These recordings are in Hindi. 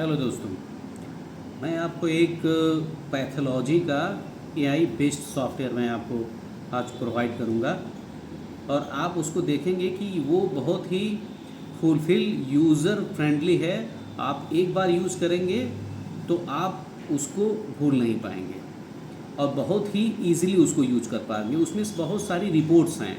हेलो दोस्तों, मैं आपको एक पैथोलॉजी का एआई बेस्ड सॉफ्टवेयर मैं आपको आज प्रोवाइड करूंगा और आप उसको देखेंगे कि वो बहुत ही फुलफिल यूज़र फ्रेंडली है। आप एक बार यूज़ करेंगे तो आप उसको भूल नहीं पाएंगे और बहुत ही ईज़िली उसको यूज कर पाएंगे। उसमें बहुत सारी रिपोर्ट्स हैं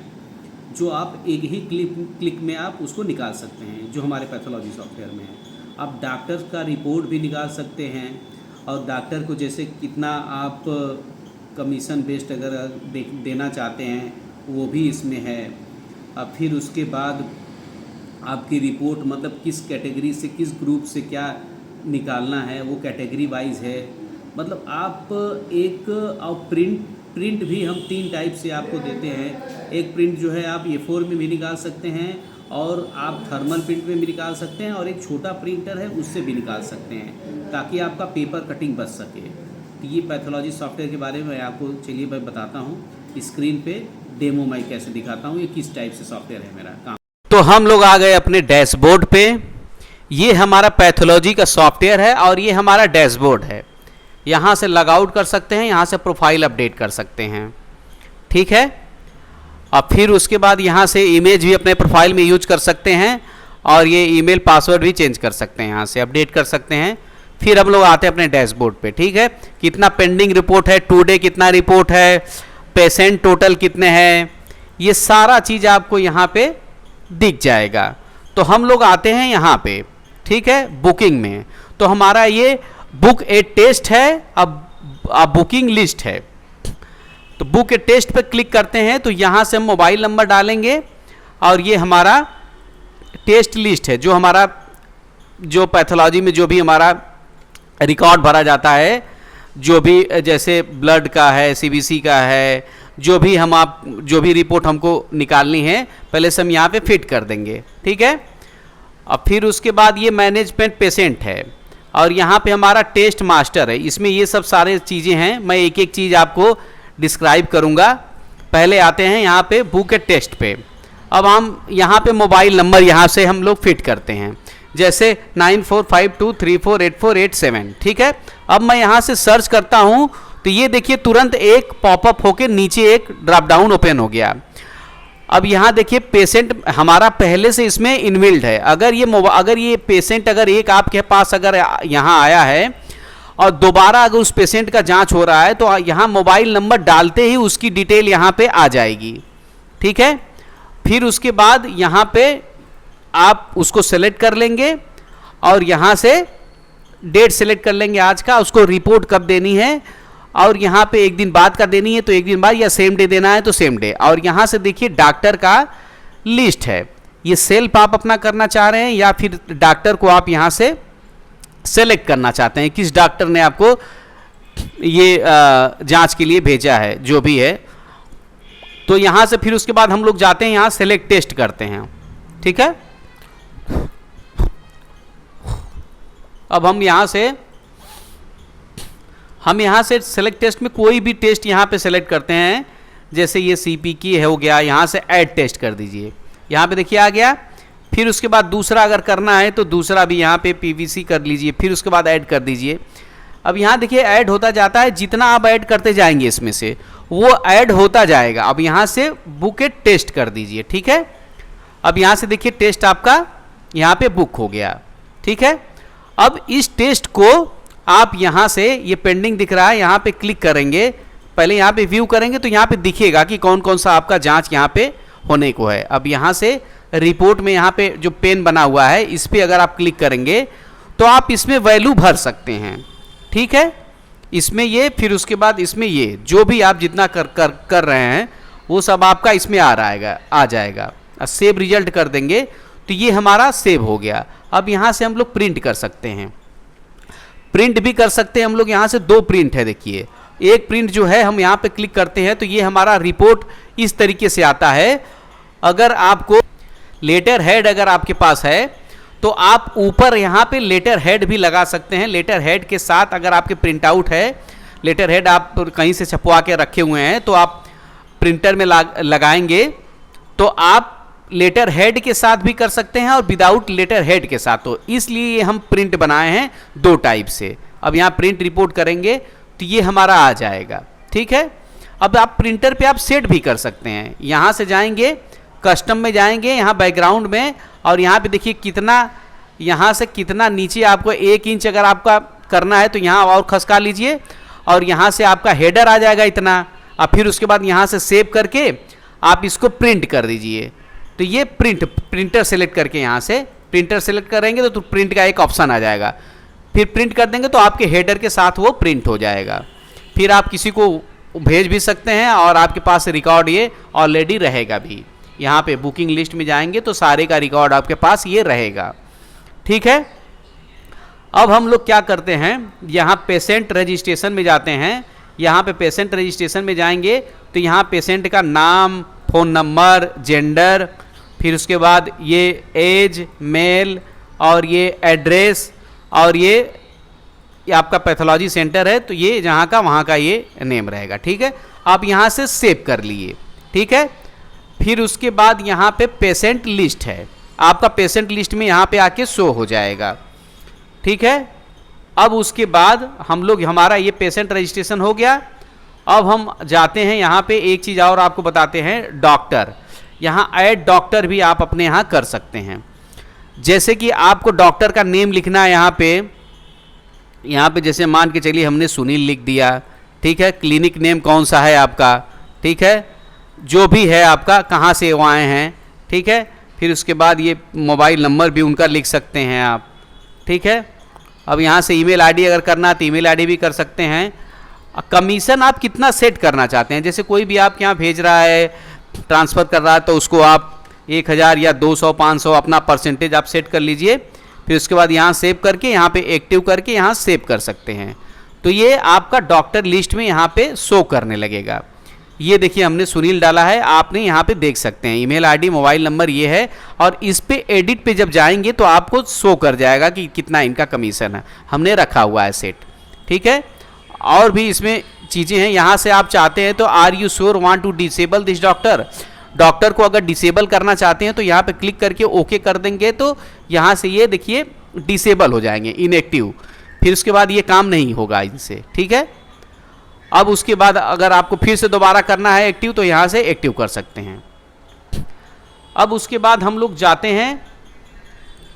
जो आप एक ही क्लिक में आप उसको निकाल सकते हैं, जो हमारे पैथोलॉजी सॉफ्टवेयर में है। आप डॉक्टर का रिपोर्ट भी निकाल सकते हैं और डॉक्टर को जैसे कितना आप कमीशन बेस्ड अगर देना चाहते हैं वो भी इसमें है। अब फिर उसके बाद आपकी रिपोर्ट मतलब किस कैटेगरी से किस ग्रुप से क्या निकालना है वो कैटेगरी वाइज है। मतलब आप एक और प्रिंट भी हम 3 टाइप से आपको देते हैं। एक प्रिंट जो है आप A4 में भी निकाल सकते हैं और आप थर्मल प्रिंट में भी निकाल सकते हैं और एक छोटा प्रिंटर है उससे भी निकाल सकते हैं ताकि आपका पेपर कटिंग बच सके। तो ये पैथोलॉजी सॉफ्टवेयर के बारे में आपको चलिए मैं बताता हूँ। स्क्रीन पे डेमो मैं कैसे दिखाता हूँ, ये किस टाइप से सॉफ्टवेयर है मेरा काम। तो हम लोग आ गए अपने डैशबोर्ड पे। ये हमारा पैथोलॉजी का सॉफ्टवेयर है और ये हमारा डैशबोर्ड है। यहाँ से लॉग आउट कर सकते हैं, यहाँ से प्रोफाइल अपडेट कर सकते हैं, ठीक है। और फिर उसके बाद यहाँ से इमेज भी अपने प्रोफाइल में यूज कर सकते हैं और ये ईमेल पासवर्ड भी चेंज कर सकते हैं, यहाँ से अपडेट कर सकते हैं। फिर हम लोग आते हैं अपने डैशबोर्ड पे, ठीक है। कितना पेंडिंग रिपोर्ट है, टुडे कितना रिपोर्ट है, पेशेंट टोटल कितने हैं, ये सारा चीज़ आपको यहाँ पे दिख जाएगा। तो हम लोग आते हैं यहाँ पे, ठीक है, बुकिंग में। तो हमारा ये बुक ए टेस्ट है, अब बुकिंग लिस्ट है। तो बुक ए टेस्ट पे क्लिक करते हैं तो यहाँ से हम मोबाइल नंबर डालेंगे और ये हमारा टेस्ट लिस्ट है, जो हमारा जो पैथोलॉजी में जो भी हमारा रिकॉर्ड भरा जाता है, जो भी जैसे ब्लड का है, सीबीसी का है, जो भी रिपोर्ट हमको निकालनी है पहले से हम यहाँ पे फिट कर देंगे, ठीक है। और फिर उसके बाद ये मैनेजमेंट पेशेंट है और यहाँ पे हमारा टेस्ट मास्टर है। इसमें ये सब सारे चीज़ें हैं, मैं एक एक चीज़ आपको डिस्क्राइब करूँगा। पहले आते हैं यहाँ पे बुक टेस्ट पे। अब हम यहाँ पे मोबाइल नंबर यहाँ से हम लोग फिट करते हैं, जैसे 9452348487, ठीक है। अब मैं यहाँ से सर्च करता हूँ तो ये देखिए तुरंत एक पॉपअप होके नीचे एक ड्रॉप डाउन ओपन हो गया। अब यहाँ देखिए पेशेंट हमारा पहले से इसमें इनबिल्ड है। अगर ये पेशेंट अगर एक आपके पास अगर यहाँ आया है और दोबारा अगर उस पेशेंट का जांच हो रहा है तो यहाँ मोबाइल नंबर डालते ही उसकी डिटेल यहाँ पे आ जाएगी, ठीक है। फिर उसके बाद यहाँ पे आप उसको सेलेक्ट कर लेंगे और यहाँ से डेट सेलेक्ट कर लेंगे आज का, उसको रिपोर्ट कब देनी है और यहाँ पे एक दिन बाद का देनी है तो एक दिन बाद, या सेम डे देना है तो सेम डे। और यहाँ से देखिए डॉक्टर का लिस्ट है, ये सेल्फ आप अपना करना चाह रहे हैं या फिर डॉक्टर को आप यहाँ से सेलेक्ट करना चाहते हैं, किस डॉक्टर ने आपको ये जांच के लिए भेजा है, जो भी है। तो यहाँ से फिर उसके बाद हम लोग जाते हैं यहाँ सेलेक्ट टेस्ट करते हैं, ठीक है। अब हम यहाँ से सेलेक्ट टेस्ट में कोई भी टेस्ट यहाँ पे सेलेक्ट करते हैं, जैसे ये सीपी की हो गया, यहाँ से ऐड टेस्ट कर दीजिए। यहाँ पे देखिए आ गया। फिर उसके बाद दूसरा अगर करना है तो दूसरा भी यहाँ पे पीवीसी कर लीजिए, फिर उसके बाद ऐड कर दीजिए। अब यहाँ देखिए ऐड होता जाता है, जितना आप ऐड करते जाएंगे इसमें से वो ऐड होता जाएगा। अब यहाँ से बुक टेस्ट कर दीजिए, ठीक है। अब यहाँ से देखिए टेस्ट आपका यहाँ पे बुक हो गया, ठीक है। अब इस टेस्ट को आप यहाँ से, ये पेंडिंग दिख रहा है, यहाँ पे क्लिक करेंगे। पहले यहाँ पे व्यू करेंगे तो यहाँ पे दिखेगा कि कौन कौन सा आपका जांच यहाँ पे होने को है। अब यहाँ से रिपोर्ट में यहाँ पे जो पेन बना हुआ है इस पर अगर आप क्लिक करेंगे तो आप इसमें वैल्यू भर सकते हैं, ठीक है। इसमें ये, फिर उसके बाद इसमें ये, जो भी आप जितना कर रहे हैं वो सब आपका इसमें आ जाएगा। सेव रिजल्ट कर देंगे तो ये हमारा सेव हो गया। अब यहाँ से हम लोग प्रिंट कर सकते हैं, प्रिंट भी कर सकते हैं हम लोग। यहाँ से 2 प्रिंट है, देखिए एक प्रिंट जो है हम यहाँ पे क्लिक करते हैं तो ये हमारा रिपोर्ट इस तरीके से आता है। अगर आपको लेटर हेड अगर आपके पास है तो आप ऊपर यहाँ पे लेटर हेड भी लगा सकते हैं। लेटर हेड के साथ अगर आपके प्रिंट आउट है, लेटर हेड आप कहीं से छपवा के रखे हुए हैं तो आप प्रिंटर में लगाएंगे तो आप लेटर हेड के साथ भी कर सकते हैं और विदाउट लेटर हेड के साथ, तो इसलिए ये हम प्रिंट बनाए हैं दो टाइप से। अब यहाँ प्रिंट रिपोर्ट करेंगे तो ये हमारा आ जाएगा, ठीक है। अब आप प्रिंटर पे आप सेट भी कर सकते हैं, यहाँ से जाएंगे कस्टम में जाएंगे, यहाँ बैकग्राउंड में, और यहाँ पे देखिए कितना, यहाँ से कितना नीचे आपको 1 इंच अगर आपका करना है तो यहाँ और खसका लीजिए, और यहाँ से आपका हेडर आ जाएगा इतना। अब फिर उसके बाद यहाँ से सेव करके आप इसको प्रिंट कर दीजिए। तो ये प्रिंटर सेलेक्ट करके यहाँ से प्रिंटर सेलेक्ट करेंगे तो प्रिंट का एक ऑप्शन आ जाएगा, फिर प्रिंट कर देंगे तो आपके हेडर के साथ वो प्रिंट हो जाएगा। फिर आप किसी को भेज भी सकते हैं और आपके पास रिकॉर्ड ये ऑलरेडी रहेगा भी। यहाँ पे बुकिंग लिस्ट में जाएंगे तो सारे का रिकॉर्ड आपके पास ये रहेगा, ठीक है। अब हम लोग क्या करते हैं, यहाँ पेशेंट रजिस्ट्रेशन में जाते हैं। यहाँ पे पेशेंट रजिस्ट्रेशन में जाएंगे तो यहाँ पेशेंट का नाम, फ़ोन नंबर, जेंडर, फिर उसके बाद ये एज, मेल, और ये एड्रेस, और ये आपका पैथोलॉजी सेंटर है तो ये जहाँ का वहाँ का ये नेम रहेगा, ठीक है। आप यहाँ से सेव कर लिए, ठीक है। फिर उसके बाद यहाँ पे पेशेंट लिस्ट है, आपका पेशेंट लिस्ट में यहाँ पे आके शो हो जाएगा, ठीक है। अब उसके बाद हम लोग, हमारा ये पेशेंट रजिस्ट्रेशन हो गया। अब हम जाते हैं यहाँ पे, एक चीज़ और आपको बताते हैं, डॉक्टर। यहाँ ऐड डॉक्टर भी आप अपने यहाँ कर सकते हैं। जैसे कि आपको डॉक्टर का नेम लिखना है यहाँ पे जैसे मान के चलिए हमने सुनील लिख दिया, ठीक है। क्लिनिक नेम कौन सा है आपका, ठीक है, जो भी है आपका, कहाँ से वो आए हैं, ठीक है। फिर उसके बाद ये मोबाइल नंबर भी उनका लिख सकते हैं आप, ठीक है। अब यहाँ से ईमेल आईडी अगर करना है तो ईमेल आईडी भी कर सकते हैं। कमीशन आप कितना सेट करना चाहते हैं, जैसे कोई भी आपके यहाँ भेज रहा है, ट्रांसफ़र कर रहा है, तो उसको आप 1000 या 200 500 अपना परसेंटेज आप सेट कर लीजिए। फिर उसके बाद यहाँ सेव करके, यहाँ पे एक्टिव करके यहाँ सेव कर सकते हैं। तो ये आपका डॉक्टर लिस्ट में यहाँ पे शो करने लगेगा। ये देखिए हमने सुनील डाला है, आपने यहाँ पे देख सकते हैं ईमेल आईडी, मोबाइल नंबर ये है, और इस पे एडिट पे जब जाएंगे तो आपको शो कर जाएगा कि कितना इनका कमीशन है, हमने रखा हुआ है सेट, ठीक है। और भी इसमें चीज़ें हैं, यहाँ से आप चाहते हैं तो are you sure want to disable this doctor, doctor को अगर डिसेबल करना चाहते हैं तो यहाँ पे क्लिक करके ओके कर देंगे तो यहाँ से ये देखिए डिसेबल हो जाएंगे, इनएक्टिव। फिर उसके बाद ये काम नहीं होगा इनसे, ठीक है। अब उसके बाद अगर आपको फिर से दोबारा करना है एक्टिव तो यहाँ से एक्टिव कर सकते हैं। अब उसके बाद हम लोग जाते हैं,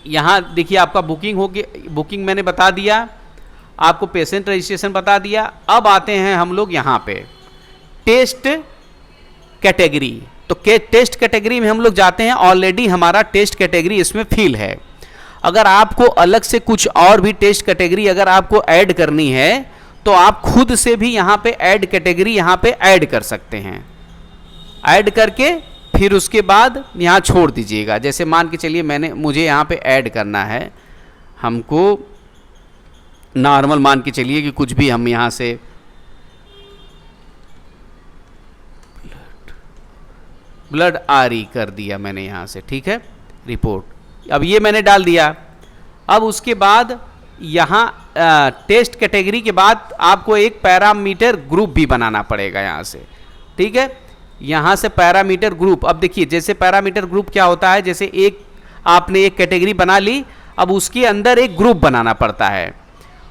यहाँ देखिए आपका बुकिंग हो गया, बुकिंग मैंने बता दिया आपको, पेशेंट रजिस्ट्रेशन बता दिया। अब आते हैं हम लोग यहाँ पे टेस्ट कैटेगरी। तो टेस्ट कैटेगरी में हम लोग जाते हैं, ऑलरेडी हमारा टेस्ट कैटेगरी इसमें फिल है। अगर आपको अलग से कुछ और भी टेस्ट कैटेगरी अगर आपको ऐड करनी है तो आप खुद से भी यहाँ पे ऐड कैटेगरी यहाँ पे ऐड कर सकते हैं। ऐड करके फिर उसके बाद यहाँ छोड़ दीजिएगा। जैसे मान के चलिए मुझे यहाँ पे ऐड करना है, हमको नॉर्मल मान के चलिए कि कुछ भी हम यहाँ से ब्लड आरई कर दिया मैंने यहाँ से, ठीक है, रिपोर्ट। अब ये मैंने डाल दिया। अब उसके बाद यहाँ टेस्ट कैटेगरी के बाद आपको एक पैरामीटर ग्रुप भी बनाना पड़ेगा यहाँ से, ठीक है। यहाँ से पैरामीटर ग्रुप, अब देखिए जैसे पैरामीटर ग्रुप क्या होता है, जैसे आपने एक कैटेगरी बना ली, अब उसके अंदर एक ग्रुप बनाना पड़ता है।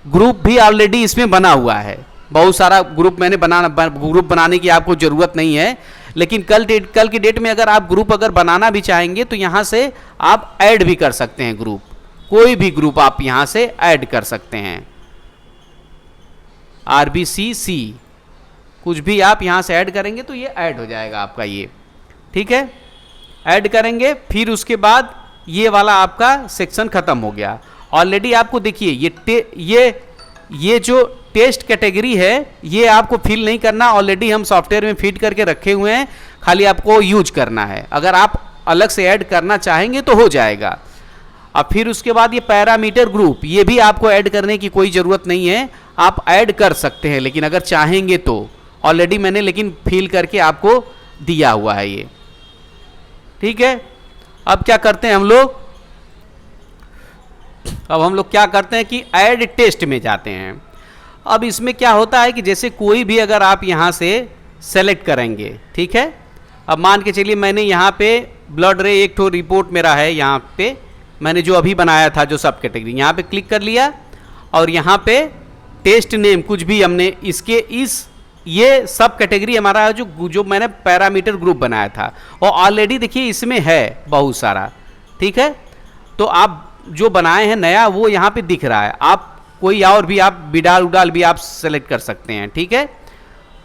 ग्रुप भी ऑलरेडी इसमें बना हुआ है, बहुत सारा ग्रुप मैंने ग्रुप बनाने की आपको ज़रूरत नहीं है, लेकिन कल की डेट में अगर आप ग्रुप अगर बनाना भी चाहेंगे तो यहाँ से आप ऐड भी कर सकते हैं ग्रुप, कोई भी ग्रुप आप यहाँ से ऐड कर सकते हैं। RBCC कुछ भी आप यहाँ से ऐड करेंगे तो ये ऐड हो जाएगा आपका ये, ठीक है। ऐड करेंगे, फिर उसके बाद ये वाला आपका सेक्शन ख़त्म हो गया। ऑलरेडी आपको देखिए ये जो टेस्ट कैटेगरी है ये आपको फिल नहीं करना, ऑलरेडी हम सॉफ्टवेयर में फीड करके रखे हुए हैं, खाली आपको यूज करना है। अगर आप अलग से ऐड करना चाहेंगे तो हो जाएगा। अब फिर उसके बाद ये पैरामीटर ग्रुप, ये भी आपको ऐड करने की कोई ज़रूरत नहीं है, आप ऐड कर सकते हैं लेकिन अगर चाहेंगे तो। ऑलरेडी मैंने लेकिन फिल करके आपको दिया हुआ है ये, ठीक है। अब क्या करते हैं हम लोग, अब हम लोग क्या करते हैं कि ऐड टेस्ट में जाते हैं। अब इसमें क्या होता है कि जैसे कोई भी अगर आप यहाँ से सेलेक्ट करेंगे, ठीक है। अब मान के चलिए मैंने यहाँ पे ब्लड रे एक ठो रिपोर्ट मेरा है यहाँ पे, मैंने जो अभी बनाया था जो सब कैटेगरी, यहाँ पे क्लिक कर लिया और यहाँ पे टेस्ट नेम कुछ भी हमने इसके ये सब कैटेगरी हमारा जो मैंने पैरामीटर ग्रुप बनाया था और ऑलरेडी देखिए इसमें है बहुत सारा, ठीक है। तो आप जो बनाए हैं नया वो यहाँ पे दिख रहा है, आप कोई और भी आप बिडाल उडाल भी आप सेलेक्ट कर सकते हैं, ठीक है।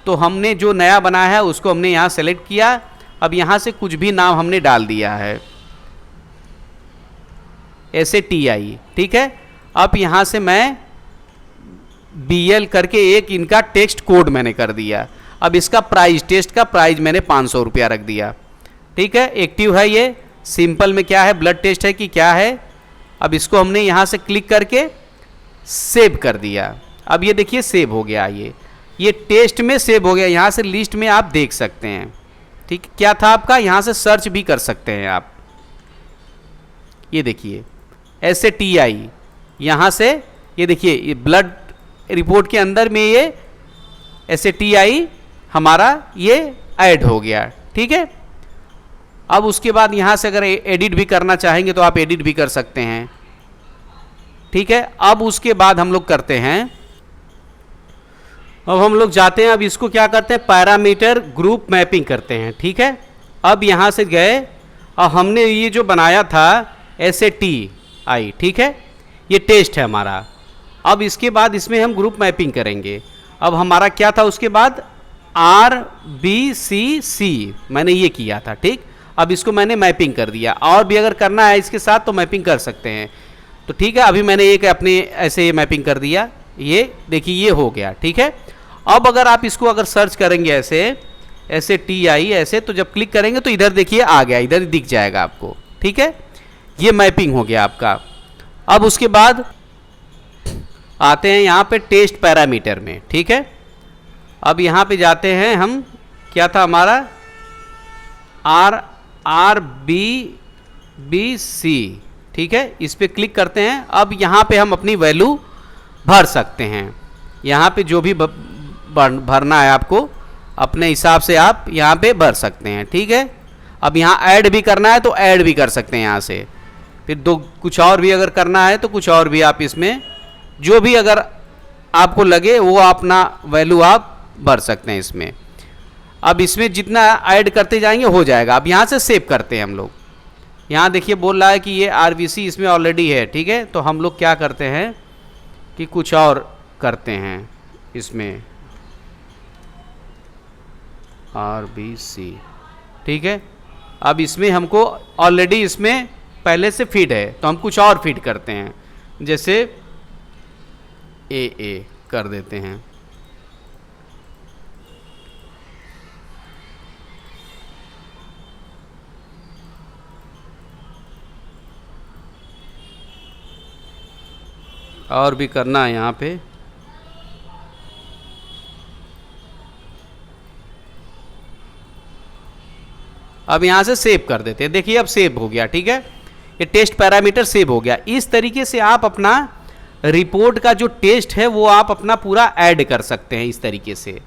तो हमने जो नया बनाया है उसको हमने यहाँ सेलेक्ट किया। अब यहाँ से कुछ भी नाम हमने डाल दिया है, ऐसे TI, ठीक है। अब यहाँ से मैं BL करके एक इनका टेक्स्ट कोड मैंने कर दिया। अब इसका प्राइस, टेस्ट का प्राइस मैंने 500 रुपया रख दिया, ठीक है। एक्टिव है ये, सिंपल में क्या है, ब्लड टेस्ट है कि क्या है। अब इसको हमने यहाँ से क्लिक करके सेव कर दिया। अब ये देखिए सेव हो गया, ये टेस्ट में सेव हो गया। यहाँ से लिस्ट में आप देख सकते हैं, ठीक। क्या था आपका, यहाँ से सर्च भी कर सकते हैं आप, ये देखिए ऐसे TI, यहाँ से ये देखिए ये ब्लड रिपोर्ट के अंदर में ये ऐसे TI हमारा ये ऐड हो गया, ठीक है। अब उसके बाद यहाँ से अगर एडिट भी करना चाहेंगे तो आप एडिट भी कर सकते हैं, ठीक है। अब उसके बाद हम लोग करते हैं, अब हम लोग जाते हैं, अब इसको क्या करते हैं, पैरामीटर ग्रुप मैपिंग करते हैं, ठीक है। अब यहाँ से गए और हमने ये जो बनाया था ऐसे TI, ठीक है, ये टेस्ट है हमारा। अब इसके बाद इसमें हम ग्रुप मैपिंग करेंगे। अब हमारा क्या था उसके बाद RBCC मैंने ये किया था, ठीक। अब इसको मैंने मैपिंग कर दिया, और भी अगर करना है इसके साथ तो मैपिंग कर सकते हैं, तो ठीक है। अभी मैंने एक अपने ऐसे ये मैपिंग कर दिया, ये देखिए ये हो गया, ठीक है। अब अगर आप इसको अगर सर्च करेंगे ऐसे TI ऐसे, तो जब क्लिक करेंगे तो इधर देखिए आ गया, इधर दिख जाएगा आपको, ठीक है। ये मैपिंग हो गया आपका। अब उसके बाद आते हैं यहाँ पे टेस्ट पैरामीटर में, ठीक है। अब यहाँ पे जाते हैं हम, क्या था हमारा RBC, ठीक है, इस पे क्लिक करते हैं। अब यहाँ पे हम अपनी वैल्यू भर सकते हैं, यहाँ पे जो भी भरना है आपको अपने हिसाब से आप यहाँ पे भर सकते हैं, ठीक है। अब यहाँ ऐड भी करना है तो ऐड भी कर सकते हैं यहाँ से, फिर कुछ और भी अगर करना है तो कुछ और भी आप इसमें जो भी अगर आपको लगे वो अपना वैल्यू आप भर सकते हैं इसमें। अब इसमें जितना ऐड करते जाएंगे हो जाएगा। अब यहाँ से सेव करते हैं हम लोग, यहाँ देखिए बोल रहा है कि ये RBC इसमें ऑलरेडी है, ठीक है। तो हम लोग क्या करते हैं कि कुछ और करते हैं इसमें, RBC, ठीक है। अब इसमें हमको ऑलरेडी इसमें पहले से फीड है तो हम कुछ और फीड करते हैं, जैसे AA कर देते हैं, और भी करना है यहाँ पे। अब यहाँ से सेव कर देते हैं, देखिए अब सेव हो गया, ठीक है। ये टेस्ट पैरामीटर सेव हो गया। इस तरीके से आप अपना रिपोर्ट का जो टेस्ट है वो आप अपना पूरा ऐड कर सकते हैं इस तरीके से।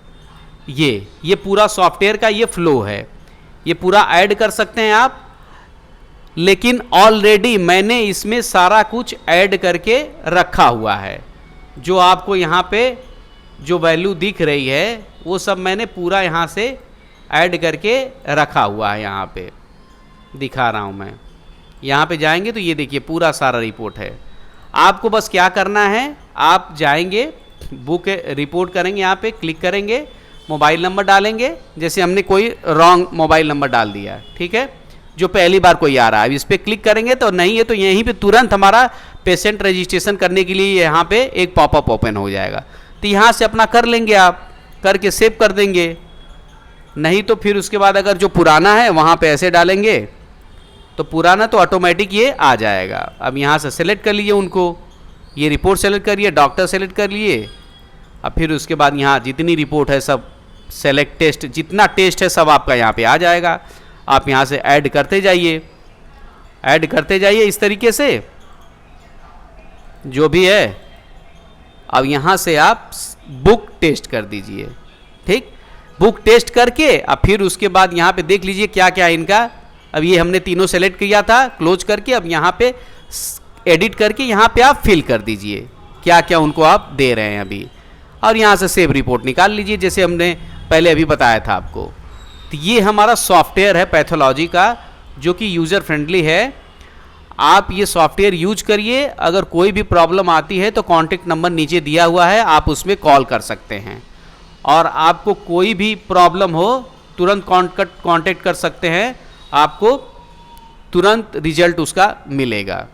ये पूरा सॉफ्टवेयर का ये फ्लो है, ये पूरा ऐड कर सकते हैं आप। लेकिन ऑलरेडी मैंने इसमें सारा कुछ ऐड करके रखा हुआ है, जो आपको यहाँ पे जो वैल्यू दिख रही है वो सब मैंने पूरा यहाँ से ऐड करके रखा हुआ है। यहाँ पे दिखा रहा हूँ मैं, यहाँ पे जाएंगे तो ये देखिए पूरा सारा रिपोर्ट है। आपको बस क्या करना है, आप जाएंगे बुक रिपोर्ट करेंगे, यहाँ पे क्लिक करेंगे, मोबाइल नंबर डालेंगे, जैसे हमने कोई रॉन्ग मोबाइल नंबर डाल दिया, ठीक है, जो पहली बार कोई आ रहा है। इस पर क्लिक करेंगे तो नहीं है तो यहीं पे तुरंत हमारा पेशेंट रजिस्ट्रेशन करने के लिए यहाँ पे एक पॉपअप ओपन हो जाएगा। तो यहाँ से अपना कर लेंगे, आप करके सेव कर देंगे। नहीं तो फिर उसके बाद अगर जो पुराना है वहाँ पे ऐसे डालेंगे तो पुराना तो ऑटोमेटिक ये आ जाएगा। अब यहाँ से सेलेक्ट कर लिए उनको, ये रिपोर्ट सेलेक्ट करिए, डॉक्टर सेलेक्ट कर लिए। अब फिर उसके बाद यहाँ जितनी रिपोर्ट है सब सेलेक्ट टेस्ट, जितना टेस्ट है सब आपका यहाँ पे आ जाएगा। आप यहाँ से ऐड करते जाइए, ऐड करते जाइए इस तरीके से जो भी है। अब यहाँ से आप बुक टेस्ट कर दीजिए, ठीक, बुक टेस्ट करके अब फिर उसके बाद यहाँ पे देख लीजिए क्या क्या इनका अब ये हमने तीनों सेलेक्ट किया था, क्लोज करके अब यहाँ पे एडिट करके यहाँ पे आप फिल कर दीजिए क्या क्या उनको आप दे रहे हैं अभी, और यहाँ से सेव रिपोर्ट निकाल लीजिए जैसे हमने पहले अभी बताया था आपको। तो ये हमारा सॉफ्टवेयर है पैथोलॉजी का, जो कि यूज़र फ्रेंडली है। आप ये सॉफ्टवेयर यूज करिए। अगर कोई भी प्रॉब्लम आती है तो कॉन्टेक्ट नंबर नीचे दिया हुआ है, आप उसमें कॉल कर सकते हैं, और आपको कोई भी प्रॉब्लम हो तुरंत कांटेक्ट कर सकते हैं, आपको तुरंत रिजल्ट उसका मिलेगा।